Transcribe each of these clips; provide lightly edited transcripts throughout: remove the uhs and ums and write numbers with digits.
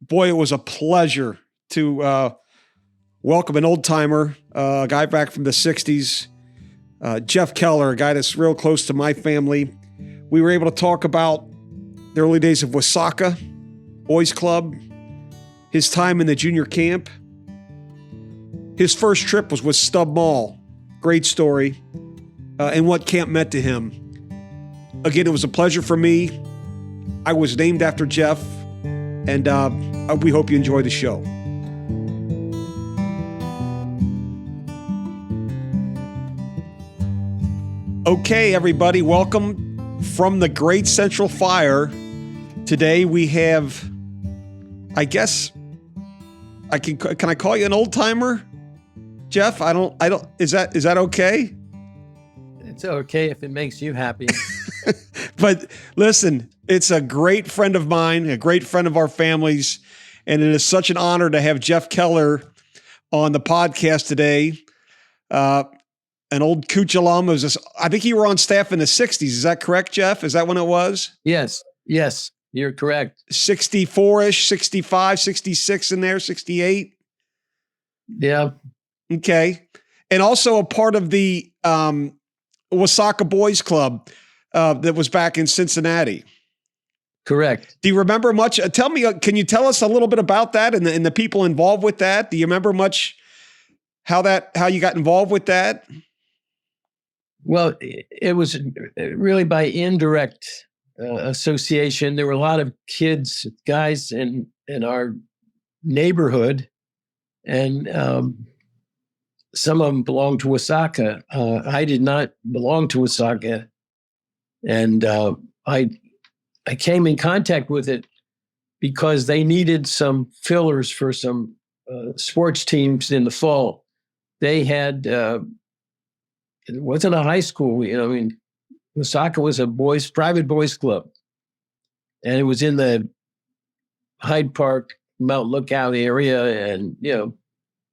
Boy, it was a pleasure to welcome an old timer, a guy back from the 60s, Jeff Keller, a guy that's real close to my family. We were able to talk about the early days of Wasaka Boys Club, his time in the junior camp. His first trip was with Stub Muhl. Great story. And what camp meant to him. Again, it was a pleasure for me. I was named after Jeff, and we hope you enjoy the show. Okay, everybody, welcome from the Great Central Fire. Today we have, I guess, can I call you an old timer, Jeff? I don't. Is that okay? It's okay if it makes you happy. But listen, it's a great friend of mine, a great friend of our families, and it is such an honor to have Jeff Keller on the podcast today. An old Kooch alum. I think you were on staff in the 60s. Is that correct, Jeff? Is that when it was? Yes, you're correct. 64-ish, 65, 66 in there, 68? Yeah. Okay. And also a part of the Wasaka Boys Club that was back in Cincinnati. Correct. Do you remember much? Tell me, can you tell us a little bit about that and the people involved with that? Do you remember much how you got involved with that? Well, it was really by indirect association. There were a lot of kids, guys in our neighborhood, and some of them belonged to Wasaka. I did not belong to Wasaka, and I came in contact with it because they needed some fillers for some sports teams in the fall. They had, it wasn't a high school, Wasaka was a private boys club. And it was in the Hyde Park, Mount Lookout area and,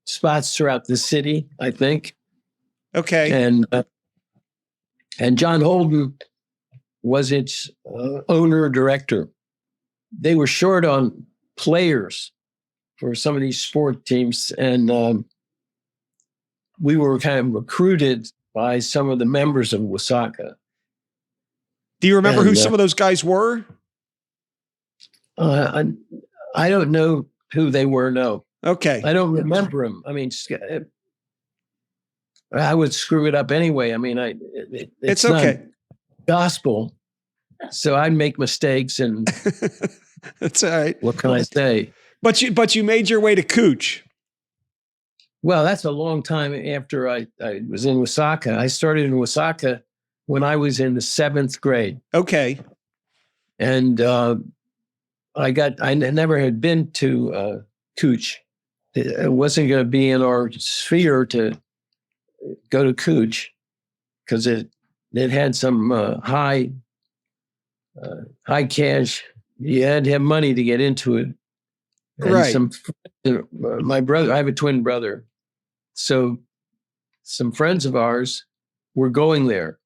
spots throughout the city, I think. Okay. And John Holden was its owner director. They were short on players for some of these sport teams, and we were kind of recruited by some of the members of Wasaka. Do you remember who some of those guys were? I don't know who they were, no. Okay. I don't remember them. I mean, I would screw it up anyway. I mean, it's okay. Not gospel. So I'd make mistakes, and that's all right. What can I say? But you made your way to Kooch. Well, that's a long time after I was in Wasaka. I started in Wasaka when I was in the 7th grade. Okay. And I never had been to Kooch. It wasn't going to be in our sphere to go to Kooch because it had some high cash. You had to have money to get into it. And right. My brother, I have a twin brother. So some friends of ours were going there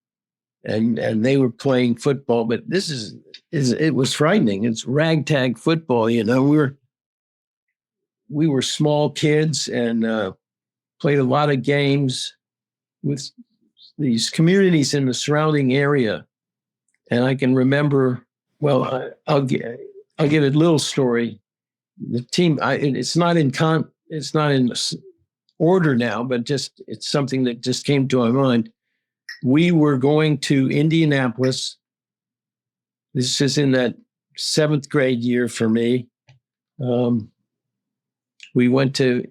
and they were playing football, but it was frightening. It's ragtag football. We were small kids and played a lot of games with these communities in the surrounding area. And I can remember, well, I'll give a little story. The team, it's not in order now, but it's something that just came to my mind. We were going to Indianapolis. This is in that 7th grade year for me. We went to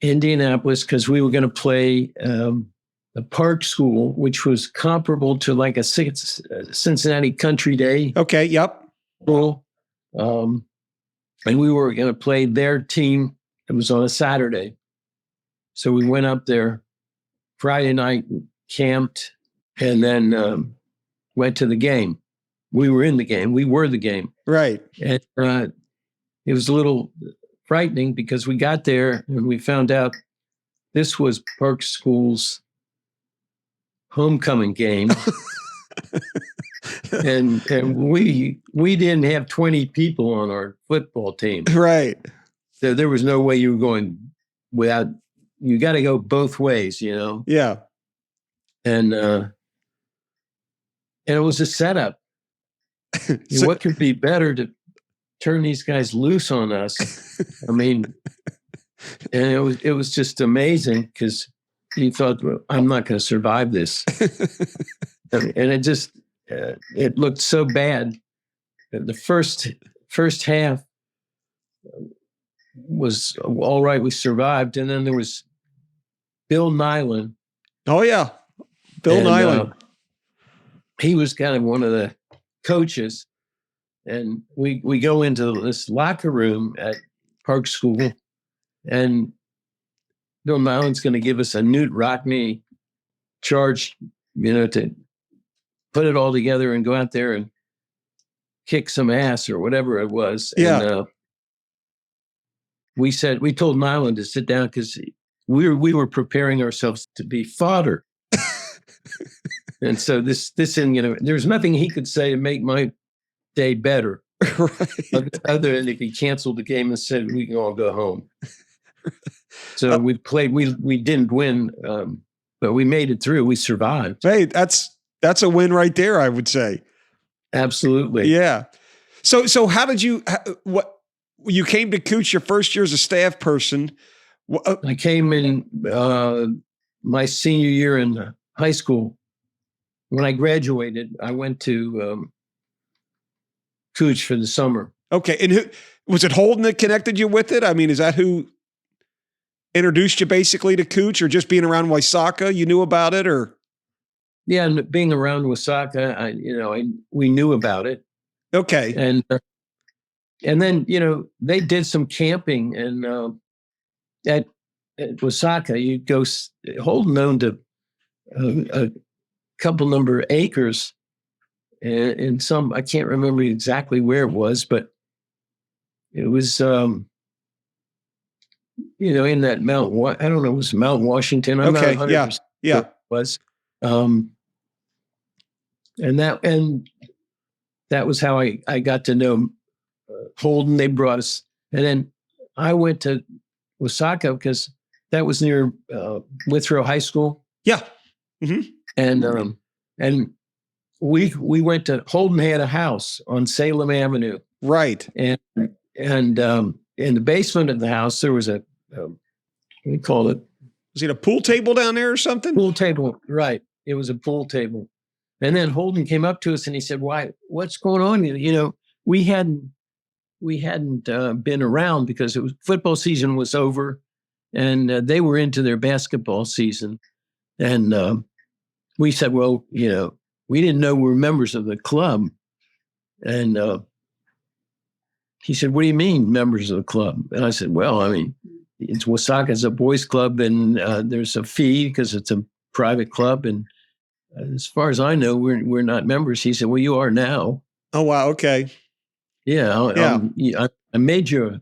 Indianapolis because we were going to play a park school, which was comparable to like a Cincinnati Country Day. Okay, yep. School. And we were going to play their team. It was on a Saturday. So we went up there Friday night, camped, and then went to the game. We were in the game. We were the game. Right. And it was a little frightening because we got there and we found out this was Park School's homecoming game. and we didn't have 20 people on our football team. Right. So there was no way you were going without. You got to go both ways, you know. Yeah. And it was a setup. So- what could be better to turn these guys loose on us? I mean, and it was just amazing because you thought, well, I'm not going to survive this, and it just it looked so bad. The first half was all right. We survived, and then there was Bill Nyland. Oh yeah, Bill Nyland. He was kind of one of the coaches, and we go into this locker room at Park School, and Bill Nyland's going to give us a Newt Rockne charge, you know, to put it all together and go out there and kick some ass or whatever it was. Yeah. And we told Nyland to sit down because we were preparing ourselves to be fodder. And so this isn't, you know, there's nothing he could say to make my day better. Right. Other than if he canceled the game and said we can all go home. So we played. We didn't win, but we made it through. We survived. Hey, that's a win right there, I would say. Absolutely. Yeah. So how did you? What you came to Kooch your first year as a staff person? I came in my senior year in high school. When I graduated, I went to Kooch for the summer. Okay, and who was it? Holden that connected you with it? I mean, is that who introduced you basically to Kooch, or just being around Wasaka, you knew about it, or? Yeah, and being around Wasaka, we knew about it. Okay, and then they did some camping, and at Wasaka, you go. Holden owned a couple number of acres, and some I can't remember exactly where it was, but it was. In that Mount, I don't know, it was Mount Washington. I'm okay, not 100% yeah. sure it was. And that was how I got to know Holden. They brought us, and then I went to Wasaka because that was near Withrow High School. Yeah, mm-hmm. And we went to Holden had a house on Salem Avenue, right, and in the basement of the house there was what do you call it? Was it a pool table down there or something? Pool table, right? It was a pool table. And then Holden came up to us and he said, what's going on? We hadn't been around because football season was over, and they were into their basketball season. And we said, well, we didn't know we were members of the club. And he said, what do you mean members of the club? And I said, well, I mean, it's Wasaka's a boys club, and there's a fee because it's a private club. And as far as I know, we're not members. He said, well, you are now. Oh, wow. Okay. Yeah. I made you a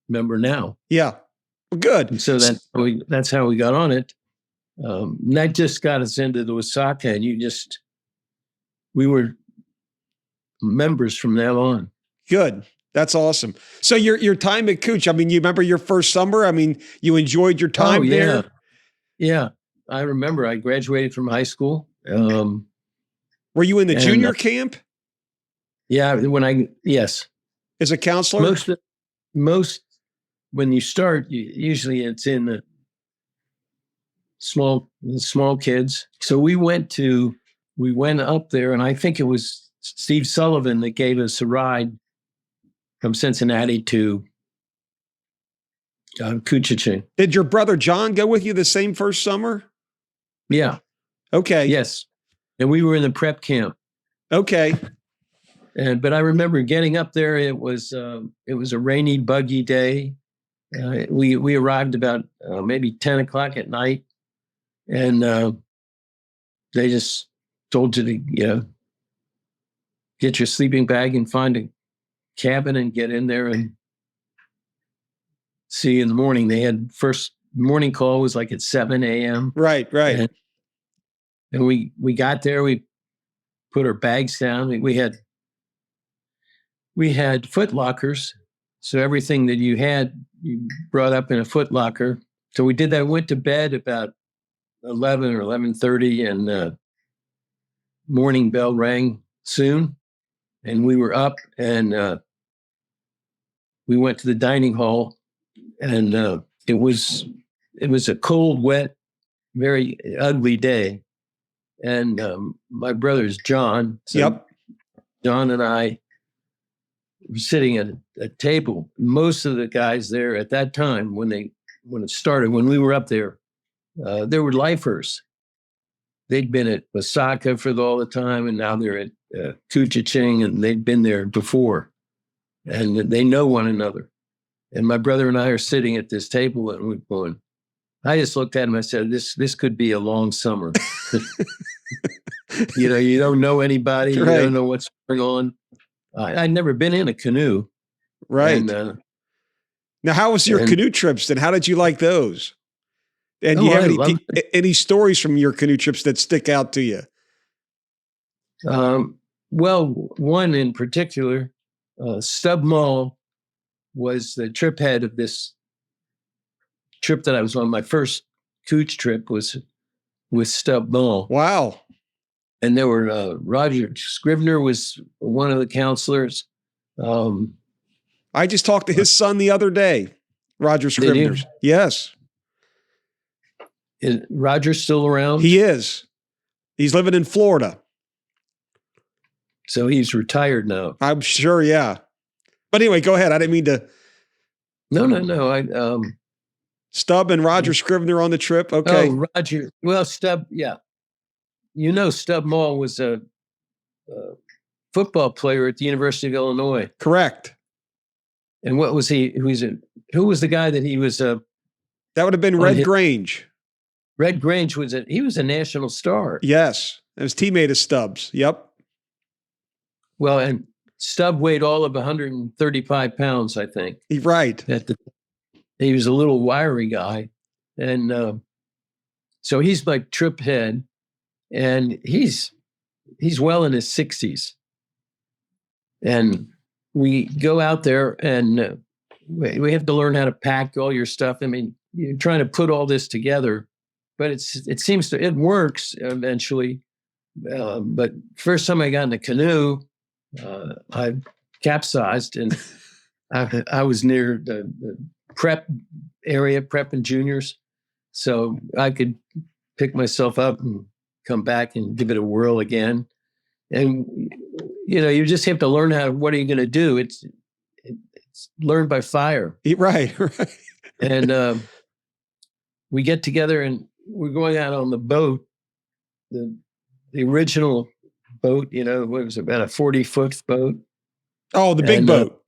member now. Yeah. Well, good. And so that's how we got on it. That just got us into the Wasaka, and we were members from now on. Good. That's awesome. So your time at Kooch, I mean, you remember your first summer? I mean, you enjoyed your time there? Yeah. I remember I graduated from high school. Were you in the junior camp? Yeah, yes. As a counselor? Most when you start, usually it's in the small kids. So we went up there, and I think it was Steve Sullivan that gave us a ride from Cincinnati to Kooch. Did your brother John go with you the same first summer? Yeah. Okay. Yes. And we were in the prep camp. Okay. But I remember getting up there. It was a rainy, buggy day. We arrived about maybe 10 o'clock at night, and they just told you to get your sleeping bag and find a cabin and get in there and see you in the morning. They had first morning call was like at 7 a.m. Right. And we got there. We put our bags down. We had foot lockers. So everything that you had, you brought up in a foot locker. So we did that. Went to bed about 11 or 11:30, and morning bell rang soon. And we were up, and we went to the dining hall, and it was a cold, wet, very ugly day. And my brother's John. So Yep. John and I were sitting at a table. Most of the guys there at that time, when it started, when we were up there were lifers. They'd been at Wasaka for all the time, and now they're at Kooch, and they'd been there before, and they know one another. And my brother and I are sitting at this table, and we're going. I just looked at him. I said, "This could be a long summer." You don't know anybody. Right. You don't know what's going on. I'd never been in a canoe. Right. And, now, how was your canoe trips then? How did you like those? And do you have any stories from your canoe trips that stick out to you? Well, one in particular, Stub Muhl was the trip head of this trip that I was on. My first Kooch trip was with Stub Muhl. Wow. And there were Roger Scrivener was one of the counselors. I just talked to his son the other day, Roger Scrivener. Yes. Is Roger still around? He is. He's living in Florida. So he's retired now. I'm sure, yeah. But anyway, go ahead. I didn't mean to. No. Stub and Roger Scrivener on the trip. Okay. Oh, Roger. Well, Stub, yeah. Stub Muhl was a football player at the University of Illinois. Correct. And what was he? Who was the guy that he was? That would have been Red Grange. Red Grange was a national star. Yes. It was teammate of Stubbs. Yep. Well, and Stub weighed all of 135 pounds, I think. Right. He was a little wiry guy. And so he's my trip head, and he's well in his 60s. And we go out there, and we have to learn how to pack all your stuff. I mean, you're trying to put all this together, but it works eventually. But first time I got in a canoe, I capsized, and I was near the prep area, prep and juniors, so I could pick myself up and come back and give it a whirl again. And you just have to learn what are you going to do? It's learned by fire. Right. And we get together, and we're going out on the boat, the original boat, what was it, about a 40-foot boat. Oh, the big boat.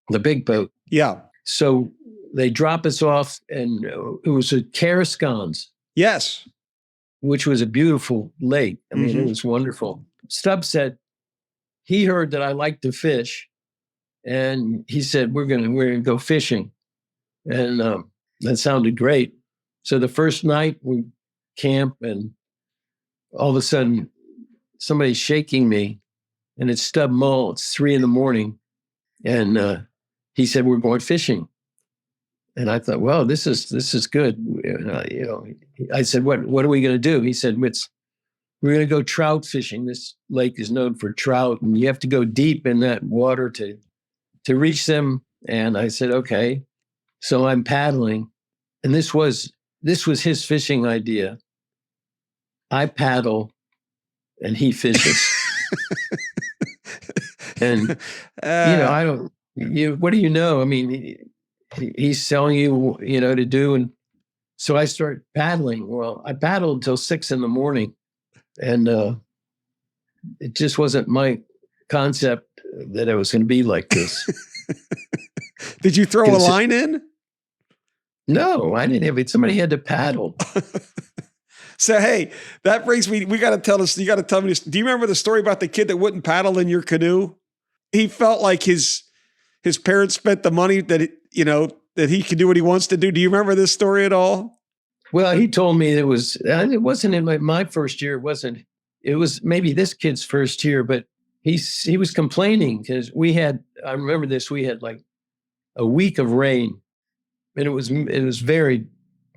The big boat. Yeah. So they drop us off, and it was at Cherished. Yes. Which was a beautiful lake. I mean, It was wonderful. Stub said he heard that I liked to fish, and he said, we're gonna go fishing. And that sounded great. So the first night we camp, and all of a sudden somebody's shaking me, and it's Stub Muhl. It's 3 a.m. And he said, we're going fishing. And I thought, well, this is good. I said, what are we going to do? He said, we're going to go trout fishing. This lake is known for trout, and you have to go deep in that water to reach them. And I said, okay. So I'm paddling, and this was his fishing idea. I paddle, and he fishes. And I don't. What do you know? I mean, he's telling you, to do, and so I start paddling. Well, I paddled until 6 a.m, and it just wasn't my concept that it was going to be like this. Did you throw a line in? No, I didn't have it. Somebody had to paddle. So, hey, that brings me, you got to tell me this. Do you remember the story about the kid that wouldn't paddle in your canoe? He felt like his parents spent the money that he could do what he wants to do. Do you remember this story at all? Well, he told me it wasn't in my first year. It wasn't it was maybe this kid's first year, but he was complaining because I remember this, we had like a week of rain, and it was very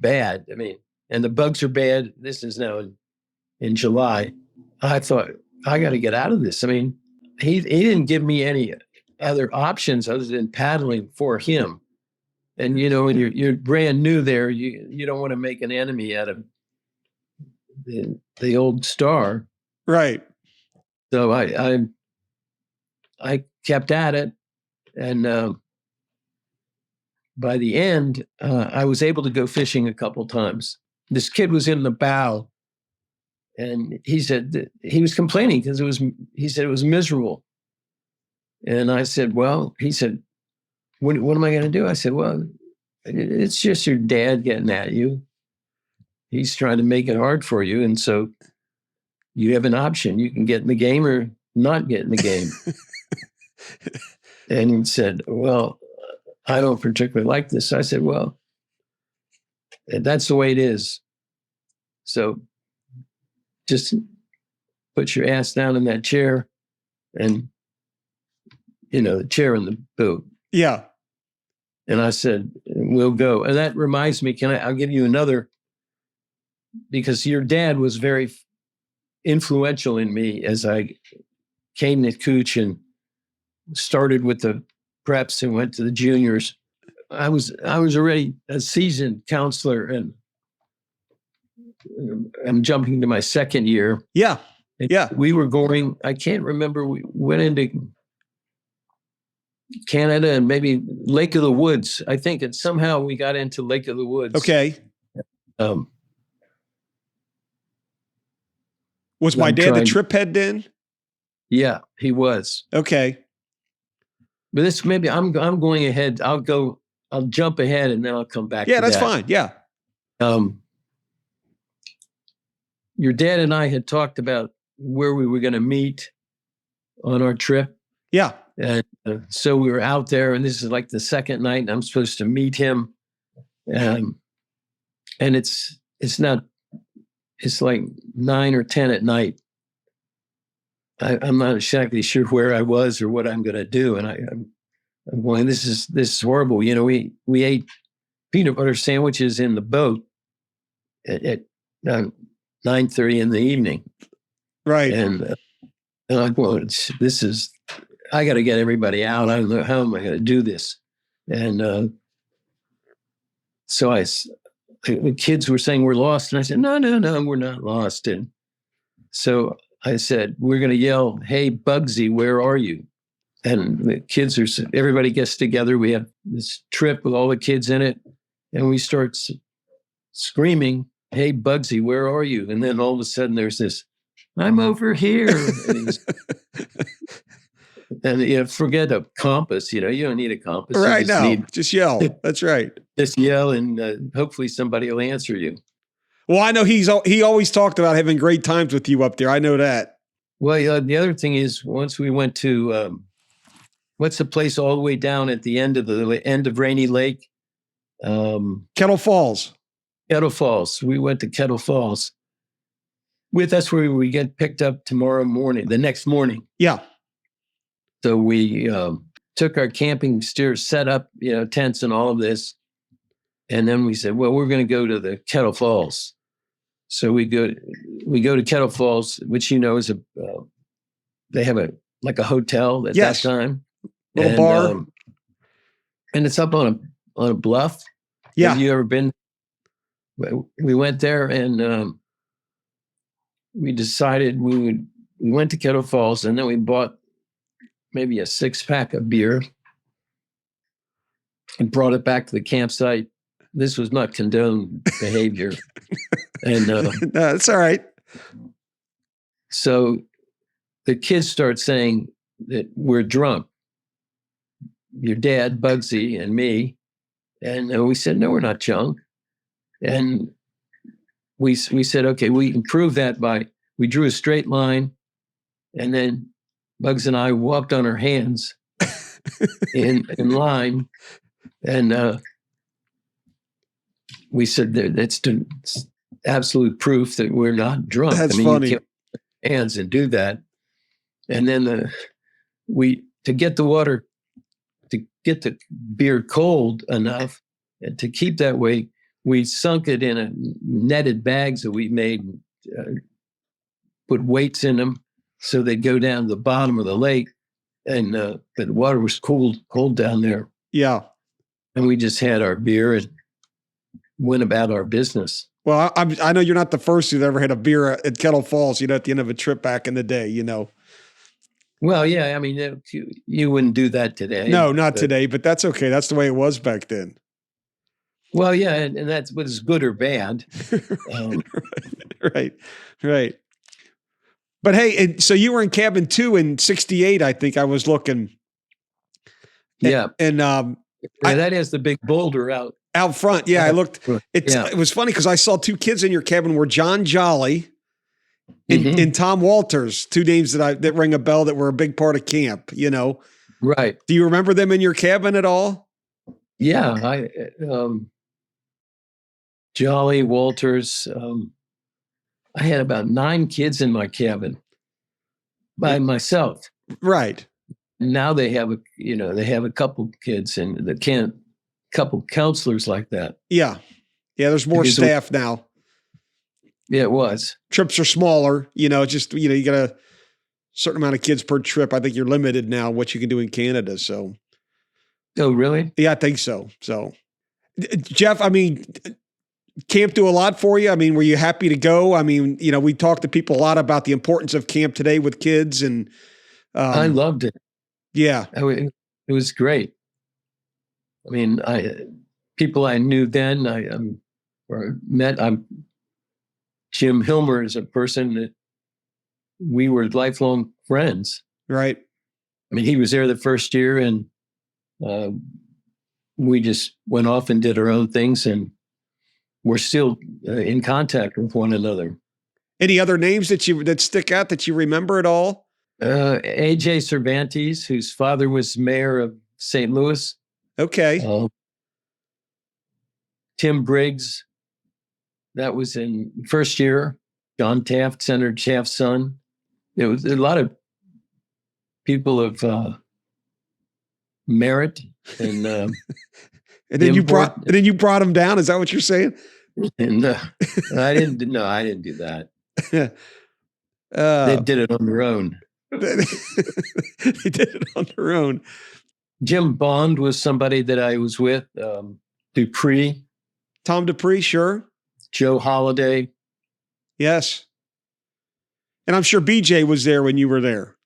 bad. I mean, and the bugs are bad. This is now in July. I thought, I got to get out of this. I mean, he didn't give me any other options other than paddling for him. And when you're brand new there, you don't want to make an enemy out of the old star. Right. So I kept at it, and by the end, I was able to go fishing a couple times. This kid was in the bow, and he said he was complaining because he said it was miserable. And I said, well, he said, what am I going to do? I said, well, it's just your dad getting at you. He's trying to make it hard for you. And so you have an option. You can get in the game or not get in the game. And he said, well, I don't particularly like this. I said, well, that's the way it is. So just put your ass down in that chair and, the chair in the boat. Yeah. And I said, we'll go. And that reminds me, I'll give you another, because your dad was very influential in me as I came to Kooch and started with the preps and went to the juniors. I was already a seasoned counselor, and I'm jumping to my second year. Yeah. And yeah. We were going, I can't remember, we went into Canada and maybe Lake of the Woods, I think, and somehow we got into Lake of the Woods. Okay. Was my dad the trip head then? Yeah, he was. Okay. But this, maybe I'm going ahead. I'll jump ahead and then I'll come back. Yeah, that's fine. Yeah. Your dad and I had talked about where we were going to meet on our trip. Yeah. And so we were out there, and this is like the second night, and I'm supposed to meet him. And it's like 9 or 10 at night. I'm not exactly sure where I was or what I'm going to do. And I'm going, this is horrible. We ate peanut butter sandwiches in the boat at 9:30 in the evening. Right. And I'm going, I got to get everybody out. I don't know, how am I going to do this? And so the kids were saying we're lost. And I said, no, we're not lost. And so I said, we're going to yell, hey, Bugsy, where are you? And the kids everybody gets together. We have this trip with all the kids in it. And we start screaming, hey, Bugsy, where are you? And then all of a sudden there's this, I'm over here. And forget a compass. You don't need a compass. Right now, just yell. That's right. Just yell, and hopefully somebody will answer you. Well, I know he always talked about having great times with you up there. I know that. Well, the other thing is, once we went to what's the place all the way down at the end of Rainy Lake? Kettle Falls. Kettle Falls. We went to Kettle Falls. That's where we get picked up the next morning. Yeah. So we took our camping steer, set up, tents and all of this. And then we said, well, we're going to go to the Kettle Falls. So we go to Kettle Falls, which, is they have a hotel at that time. Little bar. And it's up on a bluff. Yeah. Have you ever been? We went there, and we decided we went to Kettle Falls, and then we bought maybe a 6-pack of beer and brought it back to the campsite. This was not condoned behavior. And no, that's all right. So the kids start saying that we're drunk. Your dad, Bugsy, and me. And we said, no, we're not drunk. And we said, okay, we can prove that we drew a straight line, and then Bugs and I walked on our hands in line, and we said that's absolute proof that we're not drunk. That's funny. hands and do that. And then to get the beer cold enough and to keep that way, we sunk it in a netted bags that we made, put weights in them so they'd go down to the bottom of the lake. And but the water was cold down there. Yeah. And we just had our beer and went about our business. Well, I know you're not the first who's ever had a beer at Kettle Falls, at the end of a trip back in the day, Well, yeah, I mean, you wouldn't do that today. No, not today, but that's okay. That's the way it was back then. Well, yeah, and that's was good or bad. Right. But hey, so you were in cabin 2 in 68, I think I was looking. Yeah. And that has the big boulder out front. Yeah, I looked. It was funny because I saw 2 kids in your cabin were John Jolly and Tom Walters, 2 names that ring a bell that were a big part of camp, Right. Do you remember them in your cabin at all? Yeah, Jolly, Walters. I had about 9 kids in my cabin by myself. Right. Now they have a couple kids and couple counselors like that. Yeah. Yeah. There's more staff now. Yeah, it was. Trips are smaller, you got a certain amount of kids per trip. I think you're limited now what you can do in Canada. So. Oh, really? Yeah, I think so. So Jeff, I mean, camp do a lot for you. I mean, were you happy to go? I mean, we talk to people a lot about the importance of camp today with kids and. I loved it. Yeah. It was great. I mean, people I knew then, Jim Hilmer is a person that we were lifelong friends. Right. I mean, he was there the first year and we just went off and did our own things and we're still in contact with one another. Any other names that stick out that you remember at all? A.J. Cervantes, whose father was mayor of St. Louis. Okay. Tim Briggs, that was in first year. John Taft, Senator Taft's son. It was a lot of people of merit and and then you brought them down. Is that what you're saying? And I didn't do that. They did it on their own. They did it on their own. Jim Bond was somebody that I was with. Dupree. Tom Dupree, sure. Joe Holliday. Yes. And I'm sure BJ was there when you were there.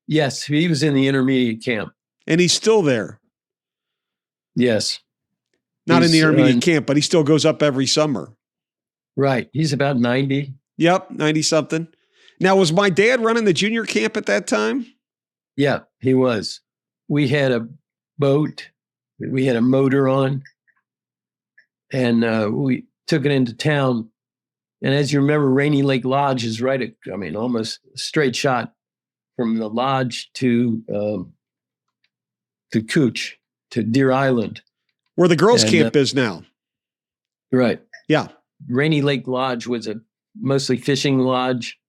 Yes, he was in the intermediate camp. And he's still there. Yes. Not in the intermediate camp, but he still goes up every summer. Right. He's about 90. Yep, 90-something. Now, was my dad running the junior camp at that time? Yeah, he was. We had a boat. We had a motor on. And we took it into town. And as you remember, Rainy Lake Lodge is almost a straight shot from the lodge to Kooch, to Deer Island. Where the girls' camp is now. Right. Yeah. Rainy Lake Lodge was a mostly fishing lodge.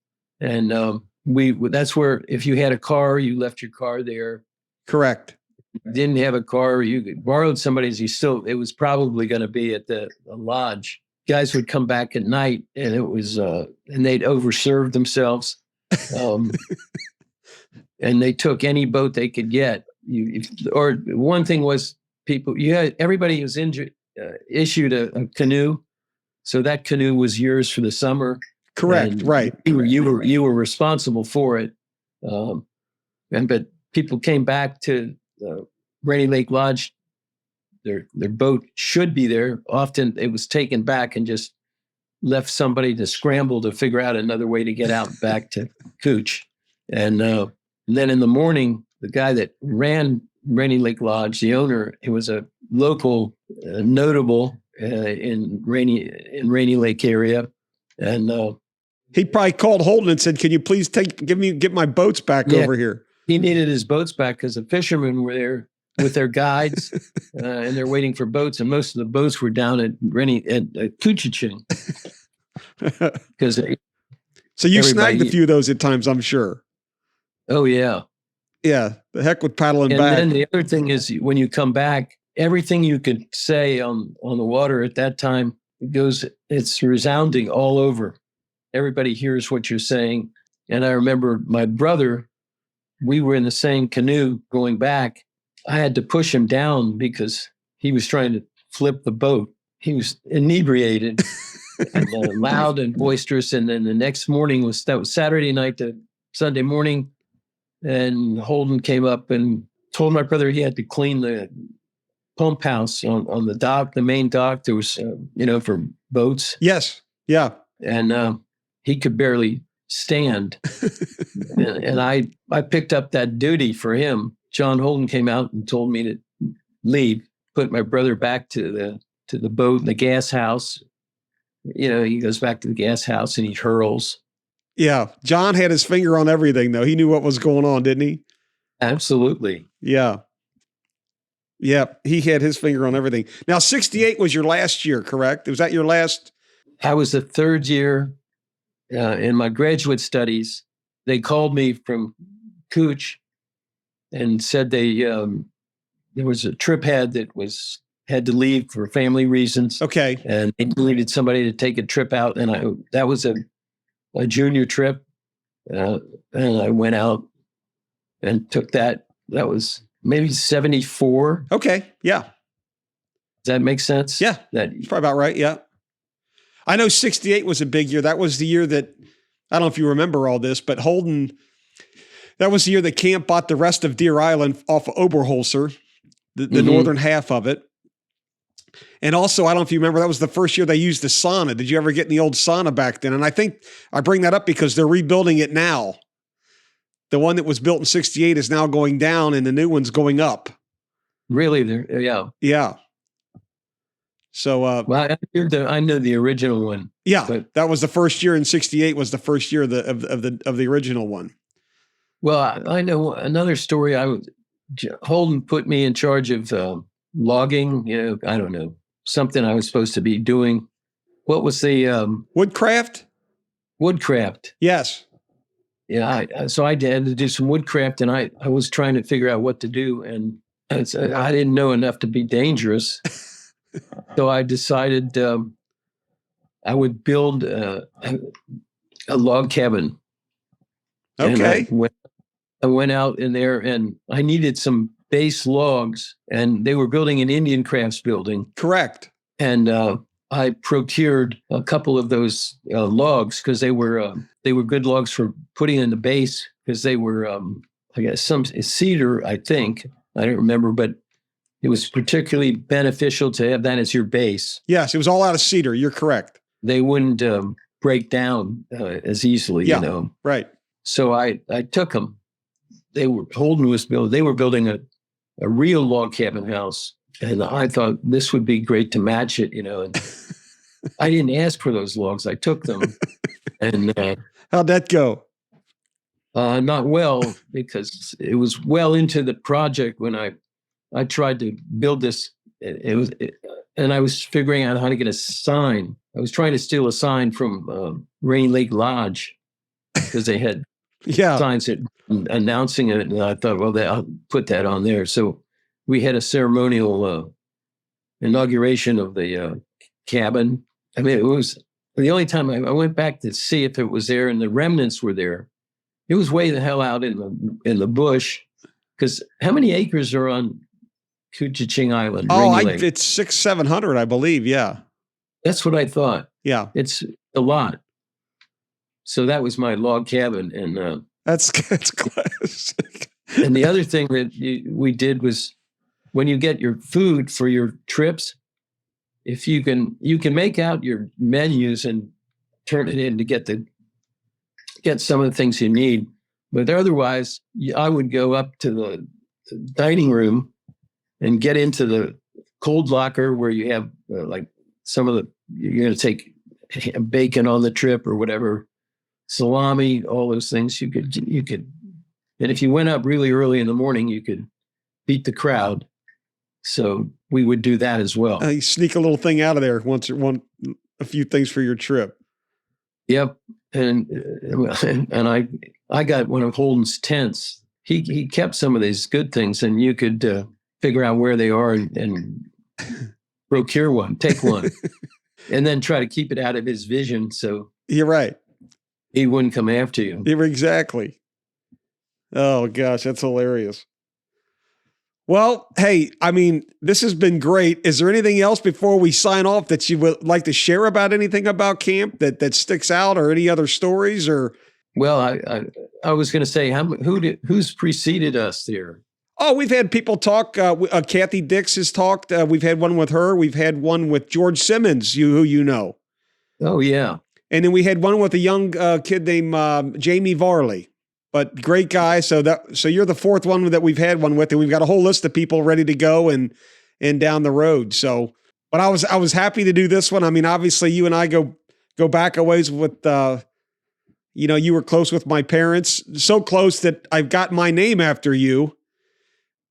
And that's where, if you had a car, you left your car there. Correct. Didn't have a car, you borrowed somebody's, it was probably going to be at the lodge. Guys would come back at night and it was, and they'd overserve themselves. And they took any boat they could get. Or one thing was everybody was issued a canoe. So that canoe was yours for the summer. Correct. Right. You were responsible for it. But people came back to Rainy Lake Lodge. Their boat should be there. Often it was taken back and just left somebody to scramble to figure out another way to get out back to Kooch. And then in the morning, the guy that ran Rainy Lake Lodge, the owner, he was a local notable in Rainy Lake area, and he probably called Holden and said, "Can you please get my boats back over here?" He needed his boats back because the fishermen were there with their guides, and they're waiting for boats, and most of the boats were down at Koochiching because So you snagged a few of those at times, I'm sure. Oh, yeah. Yeah. The heck with paddling and back. And then the other thing is when you come back, everything you could say on the water at that time, it's resounding all over. Everybody hears what you're saying. And I remember my brother, we were in the same canoe going back. I had to push him down because he was trying to flip the boat. He was inebriated and loud and boisterous. And then the next morning was Saturday night to Sunday morning. And Holden came up and told my brother he had to clean the pump house on the dock, the main dock. There was, for boats. Yes. Yeah. And he could barely stand. and I picked up that duty for him. John Holden came out and told me to leave, put my brother back to the boat in the gas house. He goes back to the gas house and he hurls. Yeah. John had his finger on everything, though. He knew what was going on, didn't he? Absolutely. Yeah. Yeah. He had his finger on everything. Now, 68 was your last year, correct? Was that your last? I was the third year in my graduate studies. They called me from Kooch and said there was a trip had to leave for family reasons. Okay. And they needed somebody to take a trip out. And that was a junior trip. And I went out and took that. That was maybe 74. Okay. Yeah. Does that make sense? Yeah. That's probably about right. Yeah. I know 68 was a big year. That was the year that, I don't know if you remember all this, but Holden, that was the year that Camp bought the rest of Deer Island off of Oberholzer, the northern half of it. And also, I don't know if you remember, that was the first year they used the sauna. Did you ever get in the old sauna back then? And I think I bring that up because they're rebuilding it now. The one that was built in 68 is now going down and the new one's going up. Really? Yeah. Yeah. So, well, I know the original one. Yeah, but that was the first year in 68 was the first year of the original one. Well, I know another story. Holden put me in charge of logging, I don't know, something I was supposed to be doing. What was the woodcraft? Woodcraft. Yes. Yeah. So I had to do some woodcraft, and I was trying to figure out what to do, and I didn't know enough to be dangerous. So I decided I would build a log cabin. Okay. And I went out in there, and I needed some base logs, and they were building an Indian crafts building. Correct. And I procured a couple of those logs because they were good logs for putting in the base because they were, I guess, some cedar, I think. I don't remember, but it was particularly beneficial to have that as your base. Yes, it was all out of cedar. You're correct. They wouldn't break down as easily, Right. So I took them. They were building a real log cabin house. And I thought this would be great to match it, and I didn't ask for those logs. I took them. And how'd that go? Not well, because it was well into the project when I tried to build this. And I was figuring out how to get a sign. I was trying to steal a sign from Rainy Lake Lodge because they had signs announcing it. And I thought, well, I'll put that on there. So we had a ceremonial inauguration of the cabin. I mean, it was the only time I went back to see if it was there, and the remnants were there. It was way the hell out in the bush, because how many acres are on Koochiching Island? It's 600-700, I believe. Yeah, that's what I thought. Yeah, it's a lot. So that was my log cabin, and that's classic. And the other thing that we did was, when you get your food for your trips, if you can make out your menus and turn it in to get some of the things you need. But otherwise, I would go up to the dining room and get into the cold locker where you have like some of you're going to take bacon on the trip or whatever, salami, all those things you could, and if you went up really early in the morning, you could beat the crowd. So we would do that as well. You sneak a little thing out of there a few things for your trip. Yep. and I got one of Holden's tents. He kept some of these good things, and you could figure out where they are and procure one, take one, and then try to keep it out of his vision so You're right. he wouldn't come after you. Exactly. Oh, gosh, that's hilarious. Well, hey, I mean, this has been great. Is there anything else before we sign off that you would like to share about anything about camp that sticks out, or any other stories? Or Well, I was going to say, who's preceded us there? Oh, we've had people talk. Kathy Dix has talked. We've had one with her. We've had one with George Simmons, who you know. Oh, yeah. And then we had one with a young kid named Jamie Varley. But great guy. So you're the fourth one that we've had one with, and we've got a whole list of people ready to go and down the road. So, but I was happy to do this one. I mean, obviously, you and I go back a ways with. You were close with my parents, so close that I've got my name after you.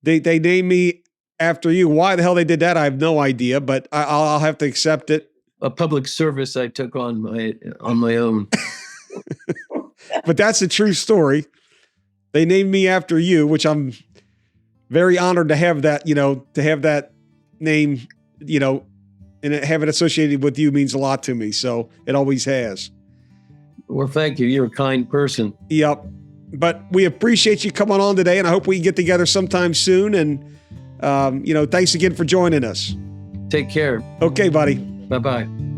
They named me after you. Why the hell they did that, I have no idea, but I'll have to accept it. A public service I took on my own. But that's a true story. They named me after you, which I'm very honored to have that, to have that name, and have it associated with you means a lot to me. So it always has. Well, thank you. You're a kind person. Yep. But we appreciate you coming on today, and I hope we can get together sometime soon. And, thanks again for joining us. Take care. Okay, buddy. Bye-bye.